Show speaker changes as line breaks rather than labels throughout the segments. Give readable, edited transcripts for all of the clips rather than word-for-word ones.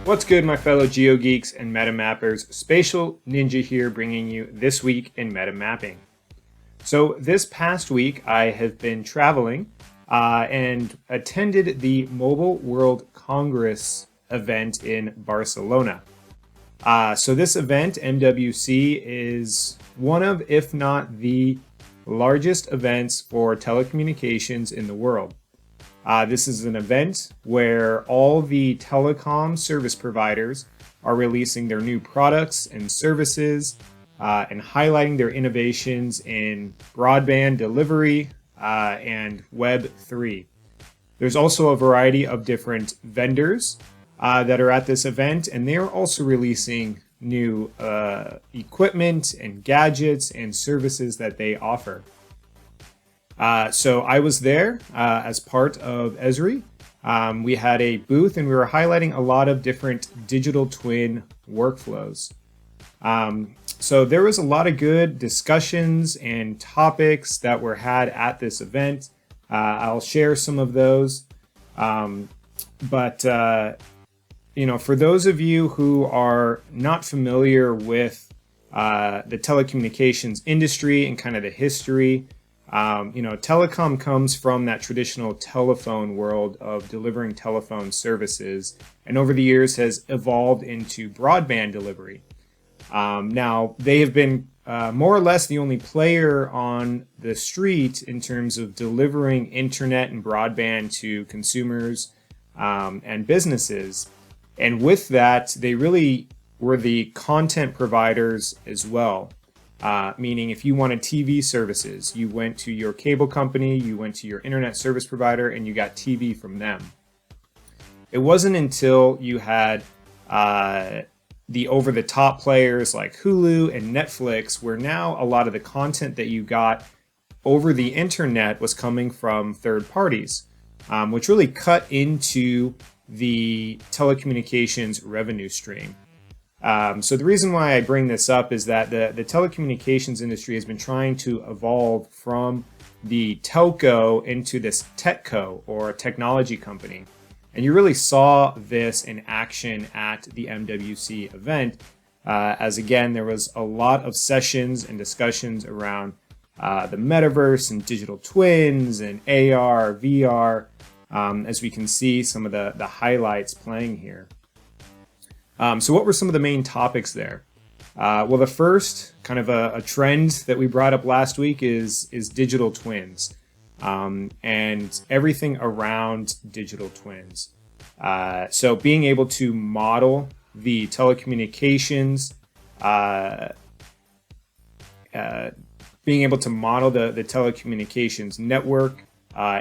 What's good, my fellow GeoGeeks and MetaMappers? Spatial Ninja here, bringing you This Week in MetaMapping. So this past week, I have been traveling and attended the Mobile World Congress event in Barcelona. So this event, MWC, is one of, if not the largest events for telecommunications in the world. This is an event where all the telecom service providers are releasing their new products and services and highlighting their innovations in broadband delivery and Web3. There's also a variety of different vendors that are at this event, and they're also releasing new equipment and gadgets and services that they offer. So I was there as part of Esri. We had a booth and we were highlighting a lot of different digital twin workflows. So there was a lot of good discussions and topics that were had at this event. I'll share some of those. But for those of you who are not familiar with the telecommunications industry and kind of the history, telecom comes from that traditional telephone world of delivering telephone services, and over the years has evolved into broadband delivery. Now, they have been more or less the only player on the street in terms of delivering internet and broadband to consumers and businesses. And with that, they really were the content providers as well. Meaning if you wanted TV services, you went to your cable company, you went to your internet service provider, and you got TV from them. It wasn't until you had the over-the-top players like Hulu and Netflix, where now a lot of the content that you got over the internet was coming from third parties, which really cut into the telecommunications revenue stream. So the reason why I bring this up is that the telecommunications industry has been trying to evolve from the telco into this Techco, or a technology company. And you really saw this in action at the MWC event, as again, there was a lot of sessions and discussions around the metaverse and digital twins and AR, VR, as we can see some of the highlights playing here. So what were some of the main topics there? Well, the first kind of a trend that we brought up last week is digital twins, and everything around digital twins. So being able to model the telecommunications, being able to model the telecommunications network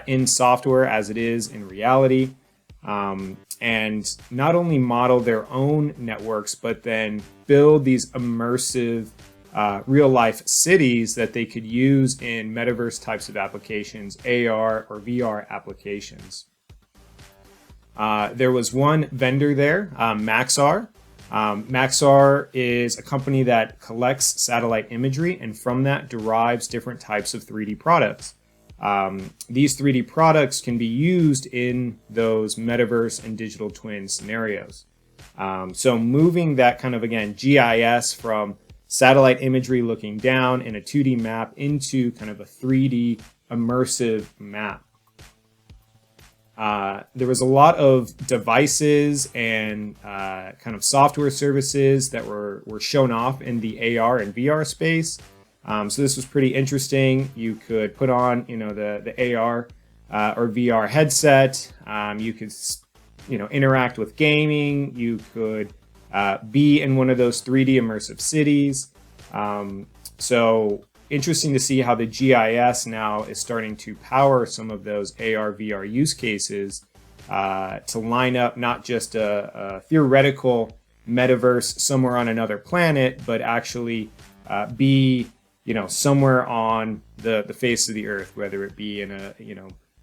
in software as it is in reality. And not only model their own networks, but then build these immersive real-life cities that they could use in metaverse types of applications, AR or VR applications. There was one vendor there, Maxar. Maxar is a company that collects satellite imagery and from that derives different types of 3D products. These 3D products can be used in those metaverse and digital twin scenarios. So moving that kind of, again, GIS from satellite imagery looking down in a 2D map into kind of a 3D immersive map. There was a lot of devices and kind of software services that were shown off in the AR and VR space. So this was pretty interesting. You could put on, the AR or VR headset. You could, interact with gaming. You could be in one of those 3D immersive cities. So interesting to see how the GIS now is starting to power some of those AR, VR use cases to line up not just a theoretical metaverse somewhere on another planet, but actually be somewhere on the face of the earth, whether it be in a,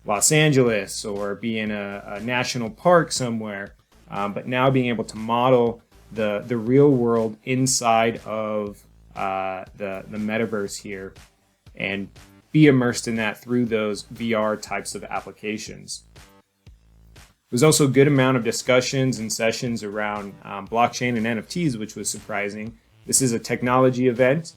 Los Angeles or be in a national park somewhere, but now being able to model the real world inside of the metaverse here and be immersed in that through those VR types of applications. was also a good amount of discussions and sessions around blockchain and NFTs, which was surprising. This is a technology event,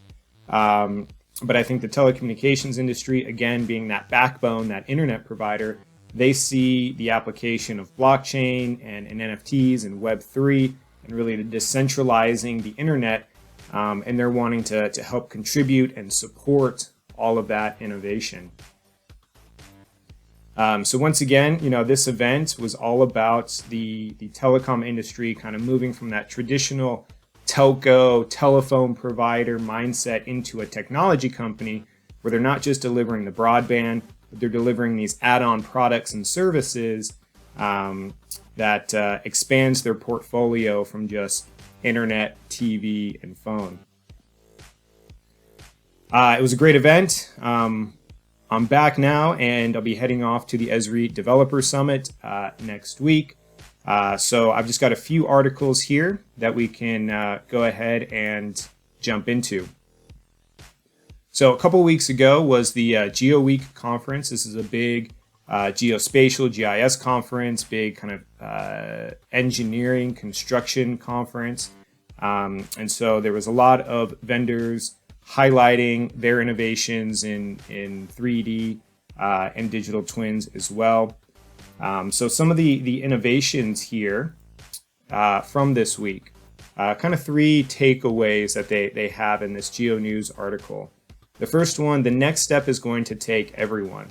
but I think the telecommunications industry, again, being that backbone, that internet provider, they see the application of blockchain and NFTs and Web3 and really decentralizing the internet, and they're wanting to help contribute and support all of that innovation. So once again, this event was all about the telecom industry kind of moving from that traditional telco, telephone provider mindset into a technology company where they're not just delivering the broadband, but they're delivering these add-on products and services that expands their portfolio from just internet, TV, and phone. It was a great event. I'm back now, and I'll be heading off to the Esri Developer Summit next week. So I've just got a few articles here that we can go ahead and jump into. So a couple weeks ago was the Geo Week conference. This is a big geospatial GIS conference, big kind of engineering construction conference. And so there was a lot of vendors highlighting their innovations in 3D and digital twins as well. So some of the innovations here from this week, kind of three takeaways that they have in this Geo News article. The first one, the next step is going to take everyone.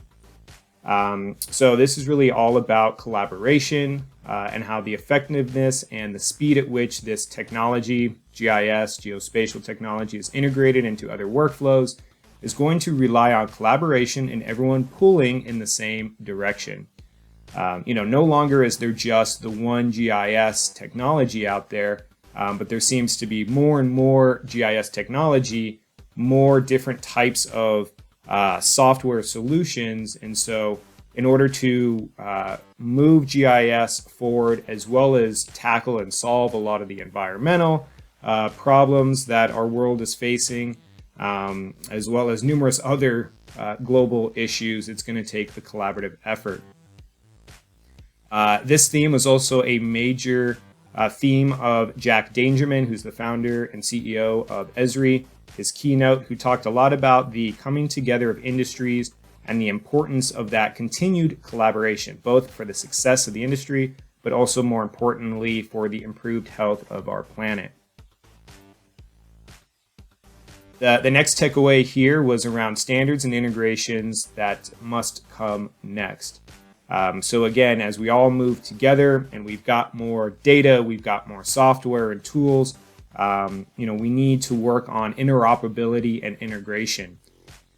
So this is really all about collaboration and how the effectiveness and the speed at which this technology, GIS, geospatial technology, is integrated into other workflows is going to rely on collaboration and everyone pulling in the same direction. No longer is there just the one GIS technology out there, but there seems to be more and more GIS technology, more different types of software solutions. And so in order to move GIS forward, as well as tackle and solve a lot of the environmental problems that our world is facing, as well as numerous other global issues, it's going to take the collaborative effort. This theme was also a major theme of Jack Dangerman, who's the founder and CEO of Esri, his keynote, who talked a lot about the coming together of industries and the importance of that continued collaboration, both for the success of the industry, but also more importantly for the improved health of our planet. The next takeaway here was around standards and integrations that must come next. So again, as we all move together and we've got more data, we've got more software and tools, we need to work on interoperability and integration.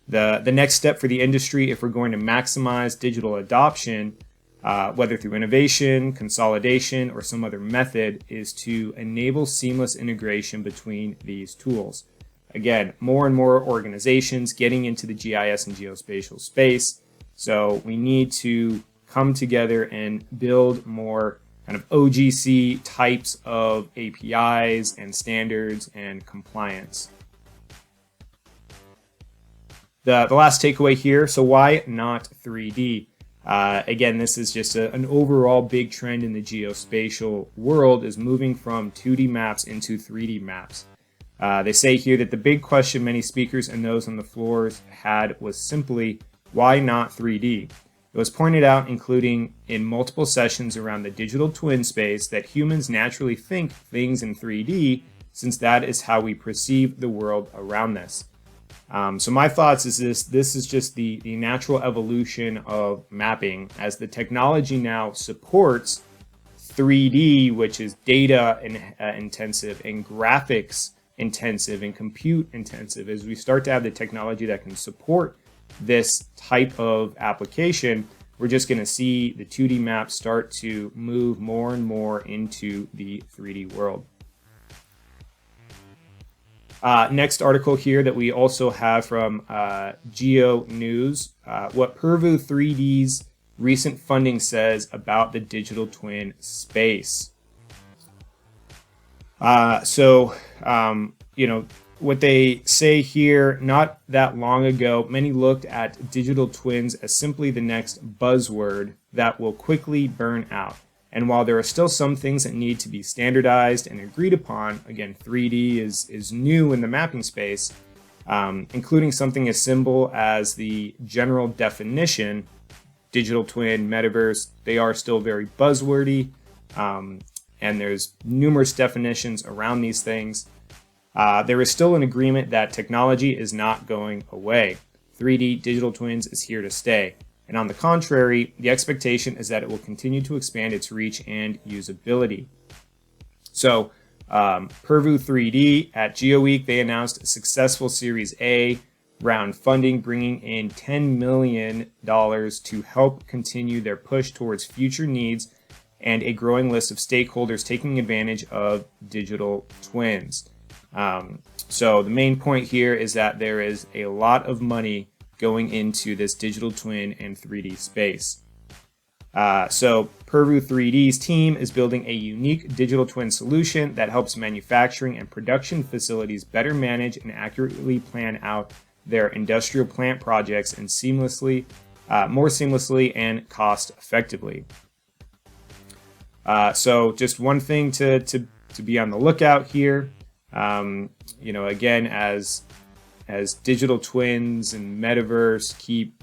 The next step for the industry, if we're going to maximize digital adoption, whether through innovation, consolidation, or some other method, is to enable seamless integration between these tools. Again, more and more organizations getting into the GIS and geospatial space. So we need to come together and build more kind of OGC types of APIs and standards and compliance. The last takeaway here, so why not 3D? Again, this is just an overall big trend in the geospatial world, is moving from 2D maps into 3D maps. They say here that the big question many speakers and those on the floors had was simply, why not 3D? It was pointed out, including in multiple sessions around the digital twin space, that humans naturally think things in 3D, since that is how we perceive the world around us. So my thoughts is this is just the natural evolution of mapping, as the technology now supports 3D, which is data intensive and graphics intensive and compute intensive. As we start to have the technology that can support this type of application, we're just going to see the 2D maps start to move more and more into the 3D world. Next article here that we also have from Geo News, what Purview 3D's recent funding says about the digital twin space. What they say here, not that long ago, many looked at digital twins as simply the next buzzword that will quickly burn out. And while there are still some things that need to be standardized and agreed upon, again, 3D is new in the mapping space, including something as simple as the general definition, digital twin, metaverse, they are still very buzzwordy, and there's numerous definitions around these things. There is still an agreement that technology is not going away. 3D digital twins is here to stay. And on the contrary, the expectation is that it will continue to expand its reach and usability. So, Purview 3D at GeoWeek, they announced a successful Series A round funding, bringing in $10 million to help continue their push towards future needs and a growing list of stakeholders taking advantage of digital twins. So the main point here is that there is a lot of money going into this digital twin and 3D space. So Purview 3D's team is building a unique digital twin solution that helps manufacturing and production facilities better manage and accurately plan out their industrial plant projects and more seamlessly and cost effectively. So just one thing to be on the lookout here. Again, as digital twins and metaverse keep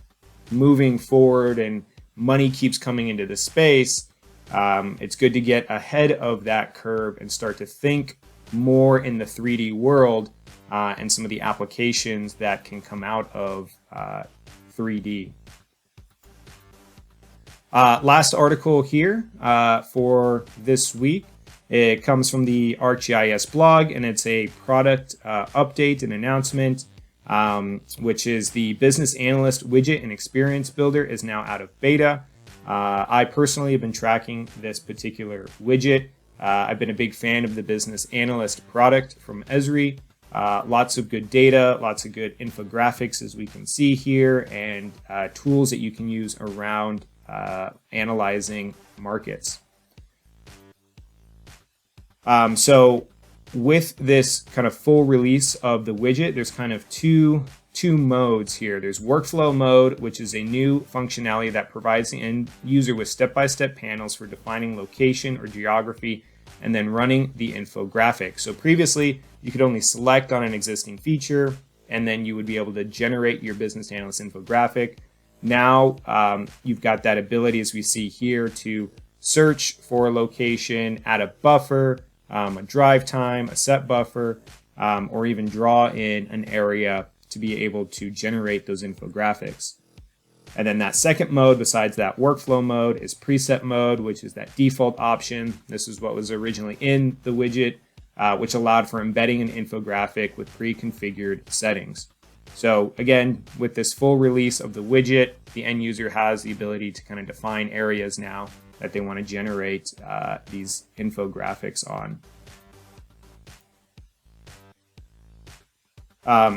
moving forward and money keeps coming into the space, it's good to get ahead of that curve and start to think more in the 3D world and some of the applications that can come out of 3D. Last article here for this week. It comes from the ArcGIS blog, and it's a product update and announcement, which is the Business Analyst Widget and Experience Builder is now out of beta. I personally have been tracking this particular widget. I've been a big fan of the Business Analyst product from Esri. Lots of good data, lots of good infographics, as we can see here, and tools that you can use around analyzing markets. So with this kind of full release of the widget, there's kind of two modes here. There's workflow mode, which is a new functionality that provides the end user with step-by-step panels for defining location or geography and then running the infographic. So previously, you could only select on an existing feature, and then you would be able to generate your business analyst infographic. Now, you've got that ability, as we see here, to search for a location, add a buffer, a drive time, a set buffer, or even draw in an area to be able to generate those infographics. And then that second mode, besides that workflow mode, is preset mode, which is that default option. This is what was originally in the widget, which allowed for embedding an infographic with pre-configured settings. So again, with this full release of the widget, the end user has the ability to kind of define areas now that they want to generate these infographics on.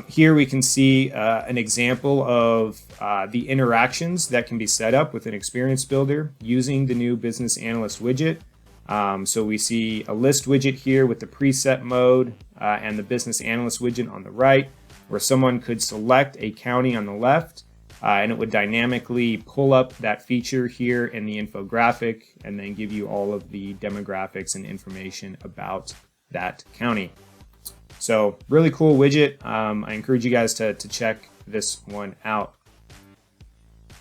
Here we can see an example of the interactions that can be set up with an experience builder using the new business analyst widget. So we see a list widget here with the preset mode and the business analyst widget on the right, where someone could select a county on the left, and it would dynamically pull up that feature here in the infographic and then give you all of the demographics and information about that county. So really cool widget. I encourage you guys to check this one out.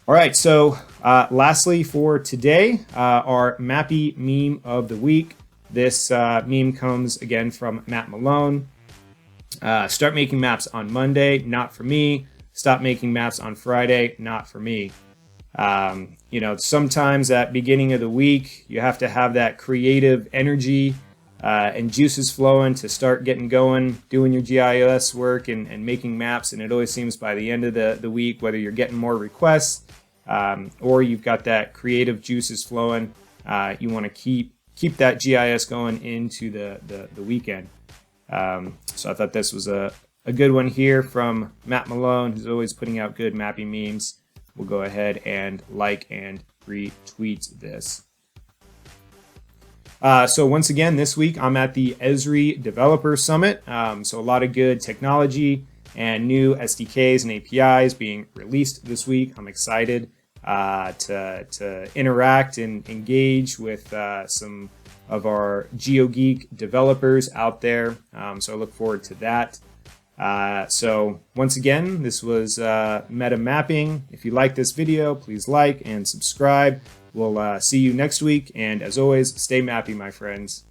All right, so lastly for today, our Mappy meme of the week. This meme comes again from Matt Malone. Start making maps on Monday, not for me. Stop making maps on Friday, not for me. Sometimes at beginning of the week, you have to have that creative energy and juices flowing to start getting going, doing your GIS work and making maps. And it always seems by the end of the week, whether you're getting more requests or you've got that creative juices flowing, you want to keep that GIS going into the weekend. So I thought this was a good one here from Matt Malone, who's always putting out good mappy memes. We'll go ahead and like and retweet this. So once again, this week I'm at the Esri Developer Summit. So a lot of good technology and new SDKs and APIs being released this week. I'm excited. to interact and engage with some of our GeoGeek developers out there. So I look forward to that. So once again, this was MetaMapping. If you like this video, please like and subscribe. We'll see you next week. And as always, stay mappy, my friends.